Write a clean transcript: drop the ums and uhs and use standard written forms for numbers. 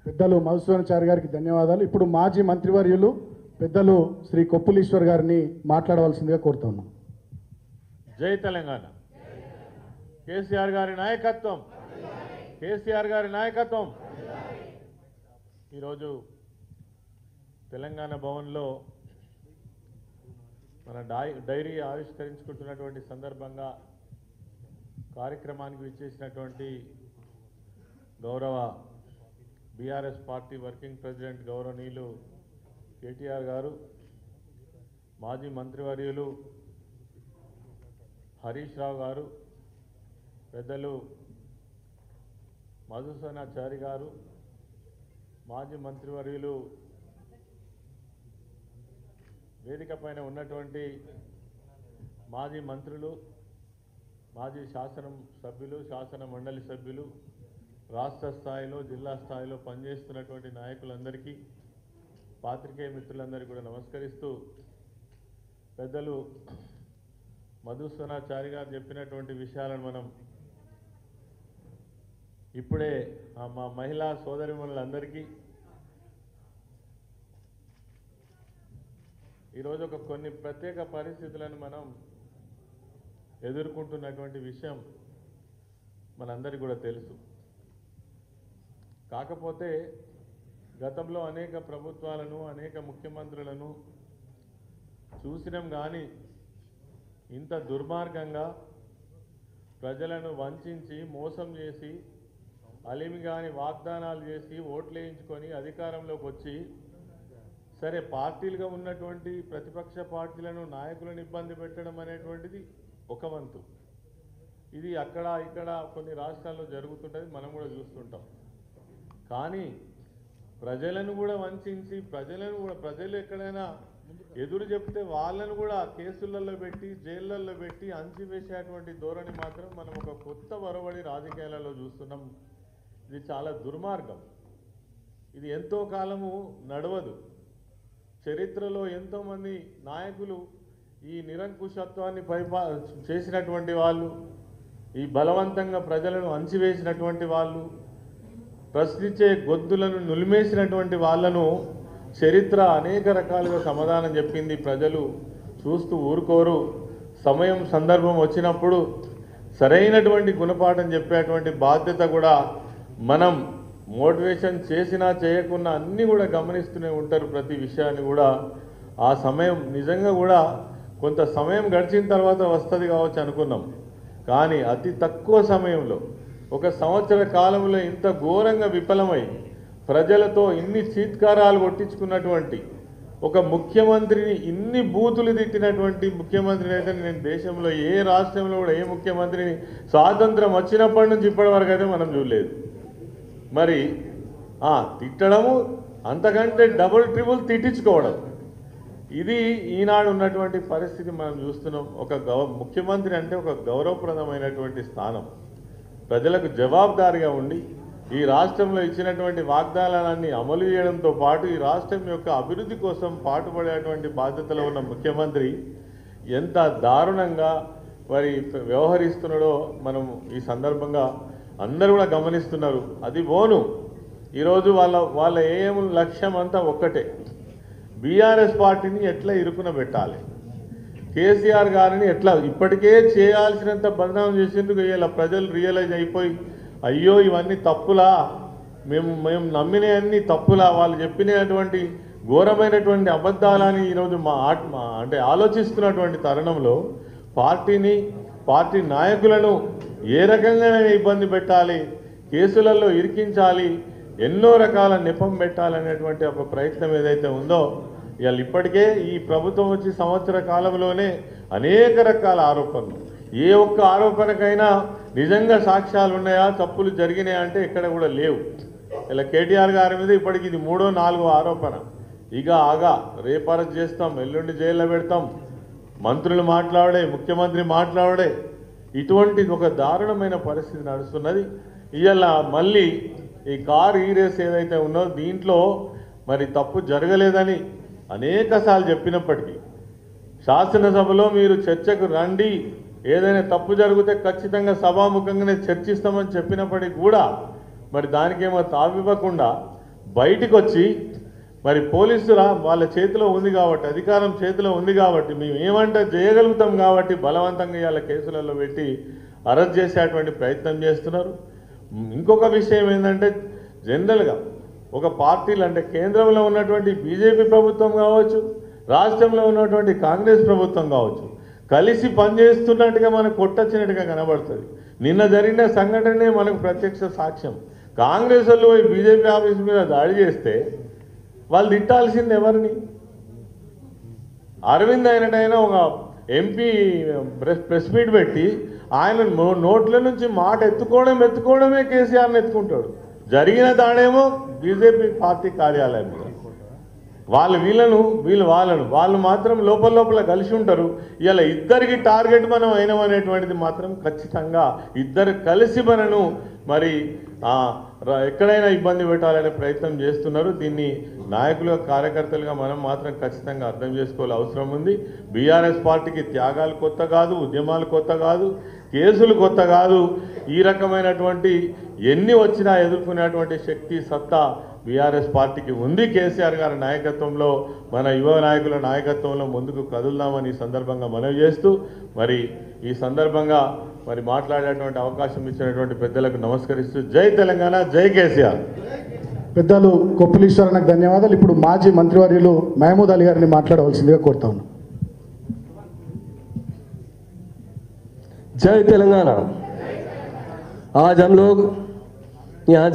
పెద్దలు మధుసూదనాచారి గారికి ధన్యవాదాలు. ఇప్పుడు మాజీ మంత్రివర్యులు పెద్దలు శ్రీ కొప్పులీశ్వర్ గారిని మాట్లాడవలసిందిగా కోరుతున్నాం. జై తెలంగాణ. కేసీఆర్ గారి నాయకత్వం, కేసీఆర్ గారి నాయకత్వం. ఈరోజు తెలంగాణ భవన్లో మన డైరీ ఆవిష్కరించుకుంటున్నటువంటి సందర్భంగా కార్యక్రమానికి విచ్చేసినటువంటి గౌరవ బీఆర్ఎస్ పార్టీ వర్కింగ్ ప్రెసిడెంట్ గౌరవనీయులు కేటీఆర్ గారు, మాజీ మంత్రివర్యులు హరీష్ రావు గారు, పెద్దలు మధుసూదనాచారి గారు, మాజీ మంత్రివర్యులు వేదిక పైన ఉన్నటువంటి మాజీ మంత్రులు, మాజీ శాసన సభ్యులు, శాసన మండలి సభ్యులు, రాష్ట్ర స్థాయిలో జిల్లా స్థాయిలో పనిచేస్తున్నటువంటి నాయకులందరికీ, పాత్రికేయ మిత్రులందరికీ కూడా నమస్కరిస్తూ, పెద్దలు మధుసూదనాచారి గారు చెప్పినటువంటి విషయాలను మనం ఇప్పుడే మా మహిళా సోదరిమణులందరికీ ఈరోజు కొన్ని ప్రత్యేక పరిస్థితులను మనం ఎదుర్కొంటున్నటువంటి విషయం మనందరికీ కూడా తెలుసు. కాకపోతే గతంలో అనేక ప్రభుత్వాలను, అనేక ముఖ్యమంత్రులను చూసినాం, కానీ ఇంత దుర్మార్గంగా ప్రజలను వంచి మోసం చేసి అలిమిగాని వాగ్దానాలు చేసి ఓట్లు వేయించుకొని అధికారంలోకి వచ్చి, సరే పార్టీలుగా ఉన్నటువంటి ప్రతిపక్ష పార్టీలను, నాయకులను ఇబ్బంది పెట్టడం అనేటువంటిది ఒక వంతు. ఇది అక్కడ ఇక్కడ కొన్ని రాష్ట్రాల్లో జరుగుతుంటుంది, మనం కూడా చూస్తుంటాం. కానీ ప్రజలను కూడా వంచి, ప్రజలు ఎక్కడైనా ఎదురు చెప్తే వాళ్ళను కూడా కేసులలో పెట్టి, జైళ్ళల్లో పెట్టి అంచివేసేటువంటి ధోరణి మాత్రం మనం ఒక కొత్త వరవడి రాజకీయాలలో చూస్తున్నాం. ఇది చాలా దుర్మార్గం. ఇది ఎంతో కాలము నడవదు. చరిత్రలో ఎంతోమంది నాయకులు ఈ నిరంకుశత్వాన్ని చేసినటువంటి వాళ్ళు, ఈ బలవంతంగా ప్రజలను అంచివేసినటువంటి వాళ్ళు, ప్రశ్నించే గొంతులను నులిమేసినటువంటి వాళ్ళను చరిత్ర అనేక రకాలుగా సమాధానం చెప్పింది. ప్రజలు చూస్తూ ఊరుకోరు. సమయం సందర్భం వచ్చినప్పుడు సరైనటువంటి గుణపాఠం చెప్పేటువంటి బాధ్యత కూడా మనం మోటివేషన్ చేసినా చేయకున్నా అన్నీ కూడా గమనిస్తూనే ఉంటారు. ప్రతి విషయాన్ని కూడా ఆ సమయం నిజంగా కూడా కొంత సమయం గడిచిన తర్వాత వస్తుంది కావచ్చు అనుకున్నాం. కానీ అతి తక్కువ సమయంలో, 1 సంవత్సర కాలంలో ఇంత ఘోరంగా విఫలమై ప్రజలతో ఇన్ని చీత్కారాలు కొట్టించుకున్నటువంటి ఒక ముఖ్యమంత్రిని, ఇన్ని బూతులు తిట్టినటువంటి ముఖ్యమంత్రిని అయితే నేను దేశంలో ఏ రాష్ట్రంలో కూడా ఏ ముఖ్యమంత్రిని స్వాతంత్రం వచ్చినప్పటి నుంచి ఇప్పటి వరకు అయితే మనం చూడలేదు. మరి తిట్టడము, అంతకంటే డబుల్ ట్రిబుల్ తిట్టించుకోవడం, ఇది ఈనాడు ఉన్నటువంటి పరిస్థితి మనం చూస్తున్నాం. ముఖ్యమంత్రి అంటే ఒక గౌరవప్రదమైనటువంటి స్థానం. ప్రజలకు జవాబుదారీగా ఉండి ఈ రాష్ట్రంలో ఇచ్చినటువంటి వాగ్దానాలన్నీ అమలు చేయడంతో పాటు ఈ రాష్ట్రం యొక్క అభివృద్ధి కోసం పాటుపడేటువంటి బాధ్యతలో ఉన్న ముఖ్యమంత్రి ఎంత దారుణంగా మరి వ్యవహరిస్తున్నాడో మనం ఈ సందర్భంగా అందరూ కూడా గమనిస్తున్నారు. అది పోను, ఈరోజు వాళ్ళ ఏం లక్ష్యం అంతా ఒక్కటే, బీఆర్ఎస్ పార్టీని ఎట్లా ఇరుకున పెట్టాలి, కేసీఆర్ గారిని ఎట్లా ఇప్పటికే చేయాల్సినంత బదనాం చేసేందుకు ఇలా ప్రజలు రియలైజ్ అయిపోయి, అయ్యో ఇవన్నీ తప్పులా, మేము నమ్మినవన్నీ తప్పులా, వాళ్ళు చెప్పినటువంటి ఘోరమైనటువంటి అబద్ధాలని ఈరోజు అంటే ఆలోచిస్తున్నటువంటి తరుణంలో పార్టీ నాయకులను ఏ రకంగా ఇబ్బంది పెట్టాలి, కేసులలో ఇరికించాలి, ఎన్నో రకాల నెపం పెట్టాలనేటువంటి ఒక ప్రయత్నం ఏదైతే ఉందో, ఇవాళ ఇప్పటికే ఈ ప్రభుత్వం వచ్చి సంవత్సర కాలంలోనే అనేక రకాల ఆరోపణలు, ఏ ఒక్క ఆరోపణకైనా నిజంగా సాక్ష్యాలు ఉన్నాయా, తప్పులు జరిగినాయా అంటే ఎక్కడ కూడా లేవు. ఇలా కేటీఆర్ గారి మీద ఇప్పటికి ఇది 3వ 4వ ఆరోపణ. ఆగా రేపు అరెస్ట్ చేస్తాం, ఎల్లుండి జైల్లో పెడతాం, మంత్రులు మాట్లాడే, ముఖ్యమంత్రి మాట్లాడే, ఇటువంటి ఒక దారుణమైన పరిస్థితి నడుస్తున్నది. ఇవాళ మళ్ళీ ఈ కారు రేస్ ఏదైతే ఉన్నదో దీంట్లో మరి తప్పు జరగలేదని అనేకసార్లు చెప్పినప్పటికీ, శాసనసభలో మీరు చర్చకు రండి, ఏదైనా తప్పు జరిగితే ఖచ్చితంగా సభాముఖంగానే చర్చిస్తామని చెప్పినప్పటికీ కూడా మరి దానికేమో తావివ్వకుండా బయటికి వచ్చి మరి వాళ్ళ చేతిలో ఉంది కాబట్టి, అధికారం చేతిలో ఉంది కాబట్టి, మేము ఏమంటే చేయగలుగుతాం కాబట్టి బలవంతంగా ఇవాళ కేసులలో పెట్టి అరెస్ట్ చేసేటువంటి ప్రయత్నం చేస్తున్నారు. ఇంకొక విషయం ఏంటంటే జనరల్గా ఒక పార్టీలు అంటే కేంద్రంలో ఉన్నటువంటి బీజేపీ ప్రభుత్వం కావచ్చు, రాష్ట్రంలో ఉన్నటువంటి కాంగ్రెస్ ప్రభుత్వం కావచ్చు, కలిసి పనిచేస్తున్నట్టుగా మనకు కొట్టొచ్చినట్టుగా కనబడుతుంది. నిన్న జరిగిన సంఘటనే మనకు ప్రత్యక్ష సాక్ష్యం. కాంగ్రెస్ వాళ్ళు బీజేపీ ఆఫీస్ మీద దాడి చేస్తే వాళ్ళు తిట్టాల్సింది ఎవరిని? అరవింద్ అయినట్టయినా ఒక ఎంపీ ప్రెస్ మీట్ పెట్టి ఆయన నోట్ల నుంచి మాట ఎత్తుకోవడమే కేసీఆర్ని ఎత్తుకుంటాడు. జరిగిన దాడేమో బీజేపీ పార్టీ కార్యాలయం మీద. వాళ్ళు మాత్రం లోపల కలిసి ఉంటారు. ఇలా ఇద్దరికి టార్గెట్ మనం అయినామనేటువంటిది మాత్రం ఖచ్చితంగా ఇద్దరు కలిసి మనను మరి ఎక్కడైనా ఇబ్బంది పెట్టాలనే ప్రయత్నం చేస్తున్నారు. దీన్ని నాయకులు కార్యకర్తలుగా మనం మాత్రం ఖచ్చితంగా అర్థం చేసుకోవాల్సిన అవసరం ఉంది. బీఆర్ఎస్ పార్టీకి త్యాగాలు కొత్త కాదు, ఉద్యమాలు కొత్త కాదు, కేసులు కొత్త కాదు. ఈ రకమైనటువంటి ఎన్ని వచ్చినా ఎదుర్కొనేటువంటి శక్తి సత్తా బీఆర్ఎస్ పార్టీకి ఉంది. కేసీఆర్ గారి నాయకత్వంలో, మన యువ నాయకుల నాయకత్వంలో ముందుకు కదులుదామని ఈ సందర్భంగా మనవి చేస్తూ మరి ఈ సందర్భంగా మరి మాట్లాడేటువంటి అవకాశం ఇచ్చినటువంటి పెద్దలకు నమస్కరిస్తూ జై తెలంగాణ, జై కేసీఆర్. పెద్దలు కొప్పులీశ్వరన్నకు ధన్యవాదాలు. ఇప్పుడు మాజీ మంత్రివర్యులు మహమూద్ అలీ గారిని మాట్లాడవలసిందిగా కోరుతా ఉన్నాం. जय तेलंगाना। आज हम लोग यहाँ